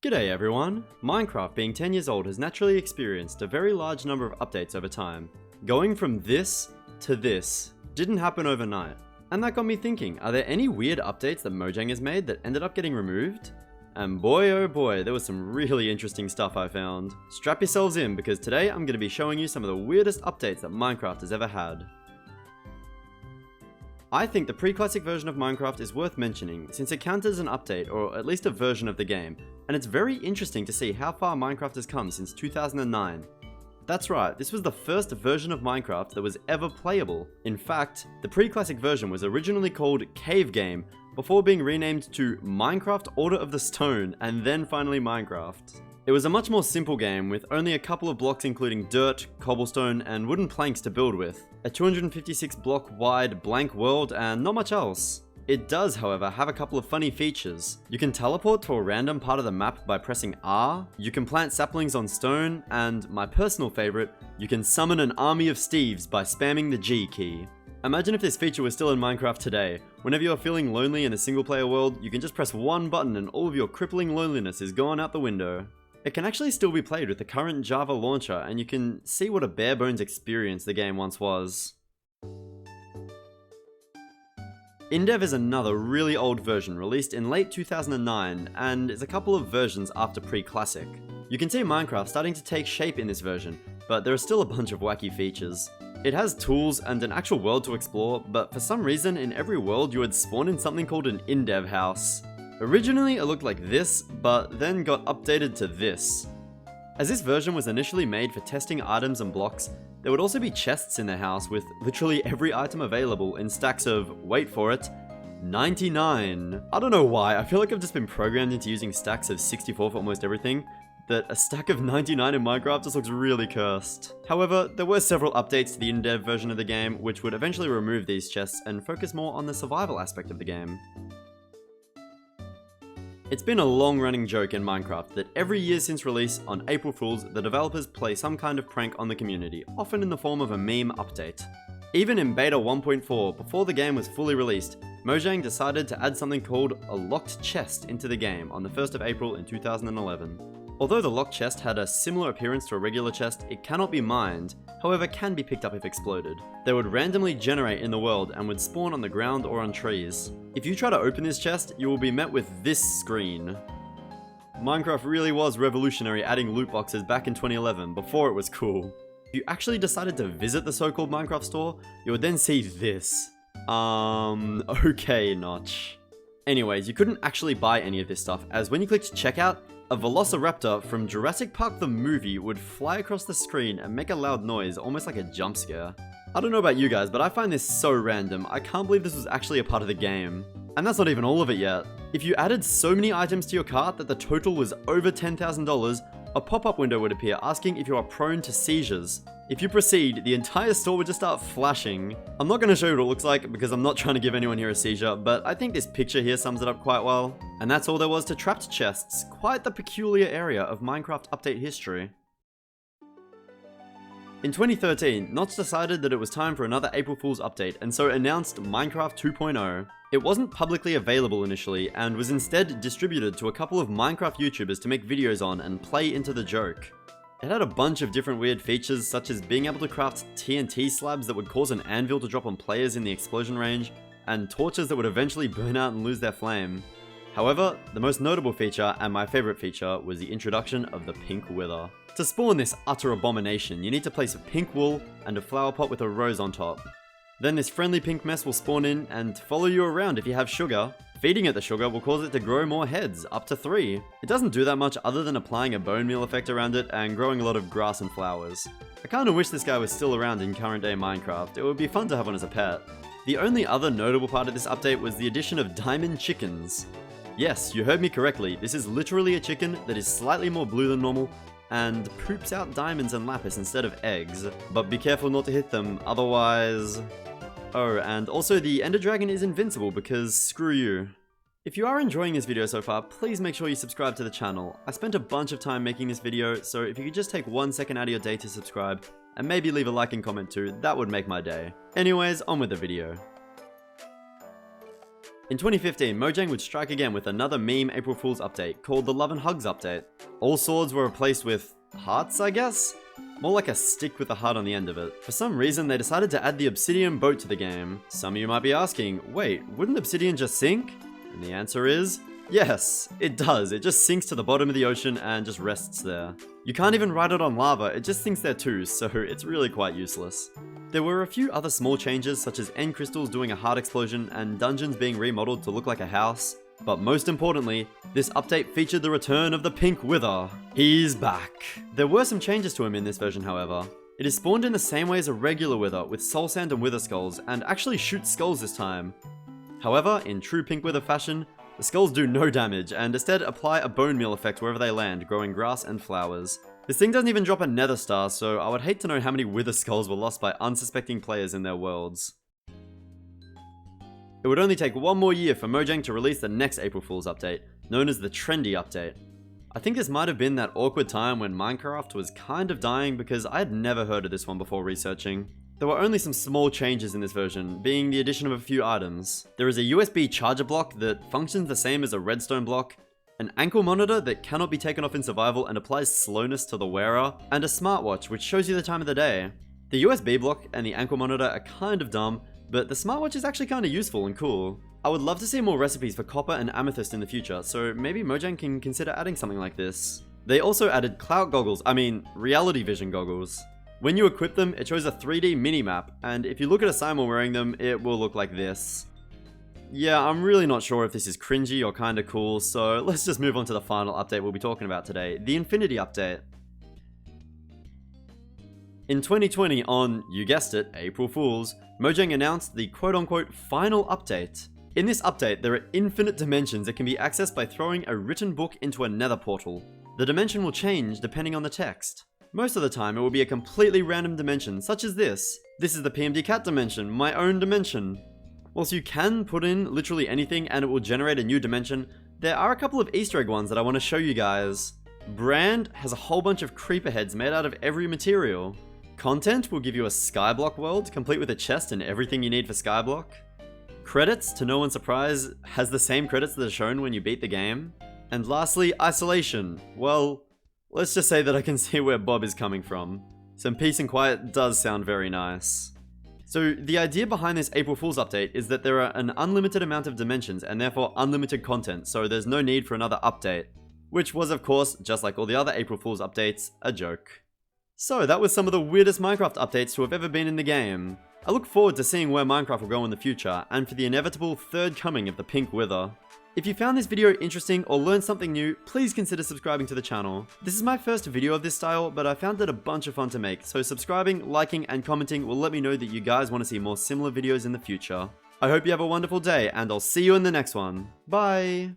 G'day everyone! Minecraft being 10 years old has naturally experienced a very large number of updates over time. Going from this to this didn't happen overnight. And that got me thinking, are there any weird updates that Mojang has made that ended up getting removed? And boy oh boy, there was some really interesting stuff I found. Strap yourselves in because today I'm going to be showing you some of the weirdest updates that Minecraft has ever had. I think the pre-classic version of Minecraft is worth mentioning since it counts as an update or at least a version of the game, and it's very interesting to see how far Minecraft has come since 2009. That's right, this was the first version of Minecraft that was ever playable. In fact, the pre-classic version was originally called Cave Game before being renamed to Minecraft Order of the Stone and then finally Minecraft. It was a much more simple game with only a couple of blocks including dirt, cobblestone, and wooden planks to build with, a 256 block wide blank world, and not much else. It does, however, have a couple of funny features. You can teleport to a random part of the map by pressing R, you can plant saplings on stone, and my personal favourite, you can summon an army of Steves by spamming the G key. Imagine if this feature was still in Minecraft today. Whenever you're feeling lonely in a single player world, you can just press one button and all of your crippling loneliness is gone out the window. It can actually still be played with the current Java launcher, and you can see what a bare bones experience the game once was. Indev is another really old version released in late 2009 and is a couple of versions after pre-classic. You can see Minecraft starting to take shape in this version, but there are still a bunch of wacky features. It has tools and an actual world to explore, but for some reason in every world you would spawn in something called an Indev house. Originally it looked like this, but then got updated to this. As this version was initially made for testing items and blocks, there would also be chests in the house with literally every item available in stacks of, wait for it, 99. I don't know why, I feel like I've just been programmed into using stacks of 64 for almost everything, that a stack of 99 in Minecraft just looks really cursed. However, there were several updates to the Indev version of the game which would eventually remove these chests and focus more on the survival aspect of the game. It's been a long-running joke in Minecraft that every year since release on April Fools, the developers play some kind of prank on the community, often in the form of a meme update. Even in Beta 1.4, before the game was fully released, Mojang decided to add something called a locked chest into the game on the 1st of April in 2011. Although the locked chest had a similar appearance to a regular chest, it cannot be mined, however can be picked up if exploded. They would randomly generate in the world and would spawn on the ground or on trees. If you try to open this chest, you will be met with this screen. Minecraft really was revolutionary adding loot boxes back in 2011, before it was cool. If you actually decided to visit the so-called Minecraft store, you would then see this. Okay, Notch. Anyways, you couldn't actually buy any of this stuff, as when you clicked checkout, a velociraptor from Jurassic Park the movie would fly across the screen and make a loud noise, almost like a jump scare. I don't know about you guys, but I find this so random. I can't believe this was actually a part of the game. And that's not even all of it yet. If you added so many items to your cart that the total was over $10,000, a pop-up window would appear asking if you are prone to seizures. If you proceed, the entire store would just start flashing. I'm not going to show you what it looks like because I'm not trying to give anyone here a seizure, but I think this picture here sums it up quite well. And that's all there was to trapped chests, quite the peculiar area of Minecraft update history. In 2013, Notch decided that it was time for another April Fool's update and so announced Minecraft 2.0. It wasn't publicly available initially and was instead distributed to a couple of Minecraft YouTubers to make videos on and play into the joke. It had a bunch of different weird features such as being able to craft TNT slabs that would cause an anvil to drop on players in the explosion range, and torches that would eventually burn out and lose their flame. However, the most notable feature, and my favourite feature, was the introduction of the pink wither. To spawn this utter abomination, you need to place a pink wool and a flower pot with a rose on top. Then this friendly pink mess will spawn in and follow you around if you have sugar. Feeding it the sugar will cause it to grow more heads, up to 3. It doesn't do that much other than applying a bone meal effect around it and growing a lot of grass and flowers. I kinda wish this guy was still around in current day Minecraft, it would be fun to have one as a pet. The only other notable part of this update was the addition of diamond chickens. Yes, you heard me correctly, this is literally a chicken that is slightly more blue than normal and poops out diamonds and lapis instead of eggs, but be careful not to hit them, otherwise... Oh, and also the Ender Dragon is invincible because screw you. If you are enjoying this video so far, please make sure you subscribe to the channel. I spent a bunch of time making this video, so if you could just take 1 second out of your day to subscribe, and maybe leave a like and comment too, that would make my day. Anyways, on with the video. In 2015, Mojang would strike again with another meme April Fool's update called the Love and Hugs update. All swords were replaced with hearts, I guess? More like a stick with a heart on the end of it. For some reason, they decided to add the obsidian boat to the game. Some of you might be asking, wait, wouldn't obsidian just sink? And the answer is, yes, it does. It just sinks to the bottom of the ocean and just rests there. You can't even ride it on lava, it just sinks there too, so it's really quite useless. There were a few other small changes, such as end crystals doing a heart explosion and dungeons being remodeled to look like a house. But most importantly, this update featured the return of the Pink Wither. He's back. There were some changes to him in this version, however. It is spawned in the same way as a regular Wither, with soul sand and wither skulls, and actually shoots skulls this time. However, in true Pink Wither fashion, the skulls do no damage, and instead apply a bone meal effect wherever they land, growing grass and flowers. This thing doesn't even drop a nether star, so I would hate to know how many wither skulls were lost by unsuspecting players in their worlds. It would only take one more year for Mojang to release the next April Fool's update, known as the Trendy update. I think this might have been that awkward time when Minecraft was kind of dying because I had never heard of this one before researching. There were only some small changes in this version, being the addition of a few items. There is a USB charger block that functions the same as a redstone block, an ankle monitor that cannot be taken off in survival and applies slowness to the wearer, and a smartwatch which shows you the time of the day. The USB block and the ankle monitor are kind of dumb, but the smartwatch is actually kind of useful and cool. I would love to see more recipes for copper and amethyst in the future, so maybe Mojang can consider adding something like this. They also added clout goggles, reality vision goggles. When you equip them, it shows a 3D minimap, and if you look at a Simon wearing them, it will look like this. Yeah, I'm really not sure if this is cringy or kinda cool, so let's just move on to the final update we'll be talking about today, the Infinity update. In 2020 on, you guessed it, April Fools, Mojang announced the quote-unquote final update. In this update, there are infinite dimensions that can be accessed by throwing a written book into a nether portal. The dimension will change depending on the text. Most of the time, it will be a completely random dimension, such as this. This is the PMDkat dimension, my own dimension. Whilst you can put in literally anything and it will generate a new dimension, there are a couple of Easter egg ones that I want to show you guys. Brand has a whole bunch of creeper heads made out of every material. Content will give you a skyblock world, complete with a chest and everything you need for skyblock. Credits, to no one's surprise, has the same credits that are shown when you beat the game. And lastly, isolation. Well, let's just say that I can see where Bob is coming from. Some peace and quiet does sound very nice. So the idea behind this April Fool's update is that there are an unlimited amount of dimensions and therefore unlimited content, so there's no need for another update. Which was of course, just like all the other April Fool's updates, a joke. So that was some of the weirdest Minecraft updates to have ever been in the game. I look forward to seeing where Minecraft will go in the future, and for the inevitable third coming of the Pink Wither. If you found this video interesting or learned something new, please consider subscribing to the channel. This is my first video of this style, but I found it a bunch of fun to make, so subscribing, liking, and commenting will let me know that you guys want to see more similar videos in the future. I hope you have a wonderful day, and I'll see you in the next one. Bye!